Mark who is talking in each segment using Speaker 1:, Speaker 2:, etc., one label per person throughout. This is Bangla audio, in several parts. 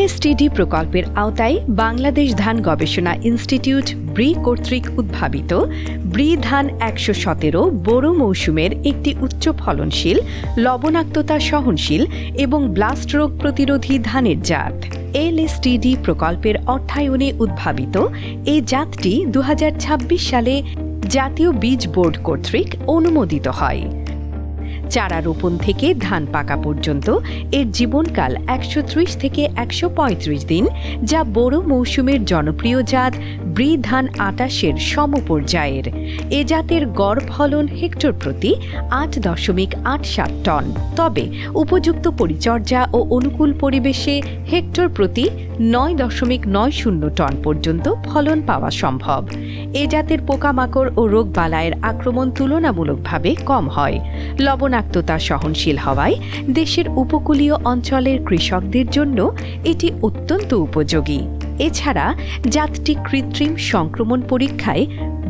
Speaker 1: এনএসটিডি প্রকল্পের আওতায় বাংলাদেশ ধান গবেষণা ইনস্টিটিউট ব্রি কর্তৃক উদ্ভাবিত ব্রি ধান ১১৭ বোরো মৌসুমের একটি উচ্চ ফলনশীল, লবণাক্ততা সহনশীল এবং ব্লাস্ট রোগ প্রতিরোধী ধানের জাত। এনএসটিডি প্রকল্পের অর্থায়নে উদ্ভাবিত এই জাতটি ২০২৬ সালে জাতীয় বীজ বোর্ড কর্তৃক অনুমোদিত হয়। চারা রোপণ থেকে ধান পাকা পর্যন্ত এর জীবনকাল ১৩০ থেকে ১৩৫ দিন, যা বোরো মৌসুমের জনপ্রিয় জাত ব্রি ধান ২৮-এর সমপর্যায়ের। এ জাতের গড় ফলন হেক্টর প্রতি ৮.৮৭ টন, তবে উপযুক্ত পরিচর্যা ও অনুকূল পরিবেশে হেক্টর প্রতি ৯.৯০ টন পর্যন্ত ফলন পাওয়া সম্ভব। এ জাতের পোকামাকড় ও রোগবালাইয়ের আক্রমণ তুলনামূলকভাবে কম হয়। লবণাক্ততা সহনশীল হওয়ায় দেশের উপকূলীয় অঞ্চলের কৃষকদের জন্য এটি অত্যন্ত উপযোগী। এছাড়া জাতটি কৃত্রিম সংক্রমণ পরীক্ষায়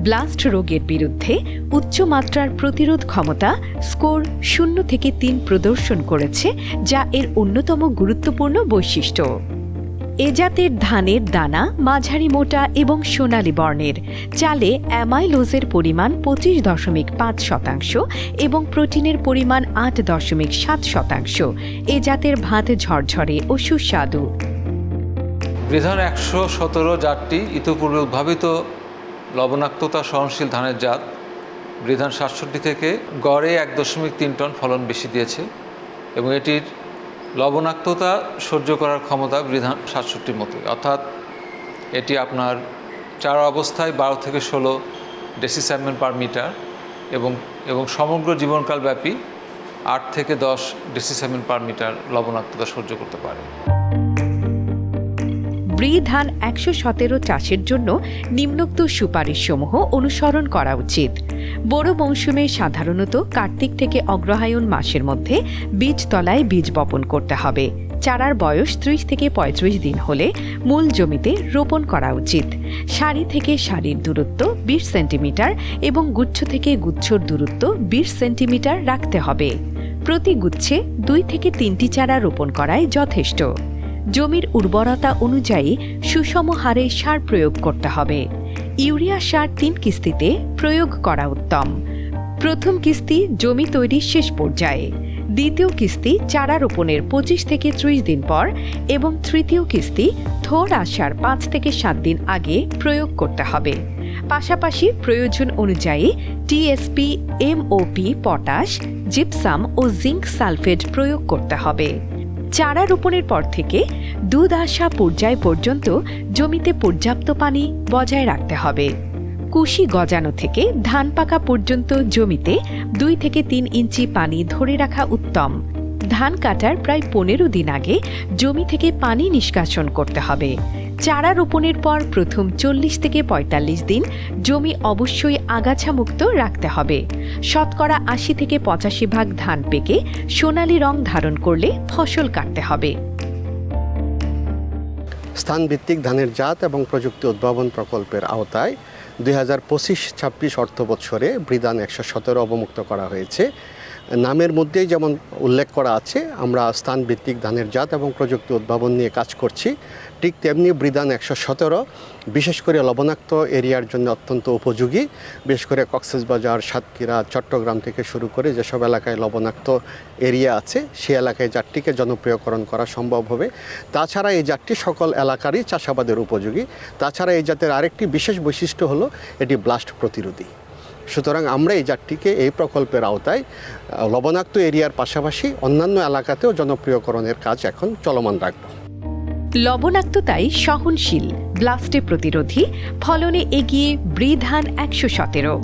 Speaker 1: ব্লাস্ট রোগের বিরুদ্ধে উচ্চমাত্রার প্রতিরোধ ক্ষমতা স্কোর ০ থেকে ৩ প্রদর্শন করেছে, যা এর অন্যতম গুরুত্বপূর্ণ বৈশিষ্ট্য। এ জাতের ধানের দানা মাঝারি মোটা এবং সোনালী বর্ণের। চালে অ্যামাইলোজের পরিমাণ ২৫.৫% এবং প্রোটিনের পরিমাণ ৮.৭%। এ জাতের ভাত ঝরঝরে ও সুস্বাদু।
Speaker 2: ব্রি ধান ১১৭ জাতটি ইতিপূর্বে উদ্ভাবিত লবণাক্ততা সহনশীল ধানের জাত। ব্রি ধান ৬৭ থেকে গড়ে ১.৩ টন ফলন বেশি দিয়েছে এবং এটির লবণাক্ততা সহ্য করার ক্ষমতা ব্রি ধান ৬৭-র মতোই, অর্থাৎ এটি আপনার চারা অবস্থায় ১২ থেকে ১৬ ডেসিসাইমেন পার মিটার এবং সমগ্র জীবনকাল ব্যাপী ৮ থেকে ১০ ডেসিসাইমেন পার মিটার লবণাক্ততা সহ্য করতে পারে।
Speaker 1: ব্রি ধান ১১৭ চাষের জন্য নিম্নোক্ত সুপারিশসমূহ অনুসরণ করা উচিত। বোরো মৌসুমে সাধারণত কার্তিক থেকে অগ্রহায়ণ মাসের মধ্যে বীজতলায় বীজ বপন করতে হবে। চারার বয়স ৩০ থেকে ৩৫ দিন হলে মূল জমিতে রোপণ করা উচিত। সারি থেকে সারির দূরত্ব ২০ সেন্টিমিটার এবং গুচ্ছ থেকে গুচ্ছর দূরত্ব ২০ সেন্টিমিটার রাখতে হবে। প্রতি গুচ্ছে ২ থেকে ৩টি চারা রোপণ করাই যথেষ্ট। জমির উর্বরতা অনুযায়ী সুষম হারে সার প্রয়োগ করতে হবে। ইউরিয়া সার ৩ কিস্তিতে প্রয়োগ করা উত্তম। প্রথম কিস্তি জমি তৈরির শেষ পর্যায়ে, দ্বিতীয় কিস্তি চারা রোপণের ২৫ থেকে ৩০ দিন পর এবং তৃতীয় কিস্তি থোড় আসার ৫ থেকে ৭ দিন আগে প্রয়োগ করতে হবে। পাশাপাশি প্রয়োজন অনুযায়ী টিএসপি, এমওপি, পটাশ, জিপসাম ও জিঙ্ক সালফেট প্রয়োগ করতে হবে। চারা রোপণের পর থেকে দুধ আসা পর্যায় পর্যন্ত জমিতে পর্যাপ্ত পানি বজায় রাখতে হবে। কুশি গজানো থেকে ধান পাকা পর্যন্ত জমিতে ২ থেকে ৩ ইঞ্চি পানি ধরে রাখা উত্তম। ধান কাটার প্রায় ১৫ দিন আগে জমি থেকে পানি নিষ্কাশন করতে হবে। চারা রোপণের পর প্রথম ৪০ থেকে ৪৫ দিন জমি অবশ্যই আগাছামুক্ত রাখতে হবে। শতকরা ৮০ থেকে ৮৫ ভাগ ধান পেকে সোনালী রং ধারণ করলে ফসল কাটতে হবে।
Speaker 3: স্থানভিত্তিক ধানের জাত এবং প্রযুক্তি উদ্ভাবন প্রকল্পের আওতায় ২০২৫-২৬ অর্থ বৎসরে ব্রি ধান ১১৭ অবমুক্ত করা হয়েছে। নামের মধ্যেই যেমন উল্লেখ করা আছে, আমরা স্থানভিত্তিক ধানের জাত এবং প্রযুক্তি উদ্ভাবন নিয়ে কাজ করছি, ঠিক তেমনি ব্রি ধান ১১৭ বিশেষ করে লবণাক্ত এরিয়ার জন্য অত্যন্ত উপযোগী। বিশেষ করে কক্সবাজার, সাতক্ষীরা, চট্টগ্রাম থেকে শুরু করে যেসব এলাকায় লবণাক্ত এরিয়া আছে সেই এলাকায় জাতটিকে জনপ্রিয়করণ করা সম্ভব হবে। তাছাড়া এই জাতটি সকল এলাকারই চাষাবাদের উপযোগী। তাছাড়া এই জাতের আরেকটি বিশেষ বৈশিষ্ট্য হলো এটি ব্লাস্ট প্রতিরোধী। সুতরাং আমরা এই জাতটিকে এই প্রকল্পের আওতায় লবণাক্ত এরিয়ার পাশাপাশি অন্যান্য এলাকাতেও জনপ্রিয়করণের কাজ এখন চলমান রাখব।
Speaker 1: লবণাক্ততায় সহনশীল, ব্লাস্টে প্রতিরোধী, ফলনে এগিয়ে ব্রি ধান ১১৭।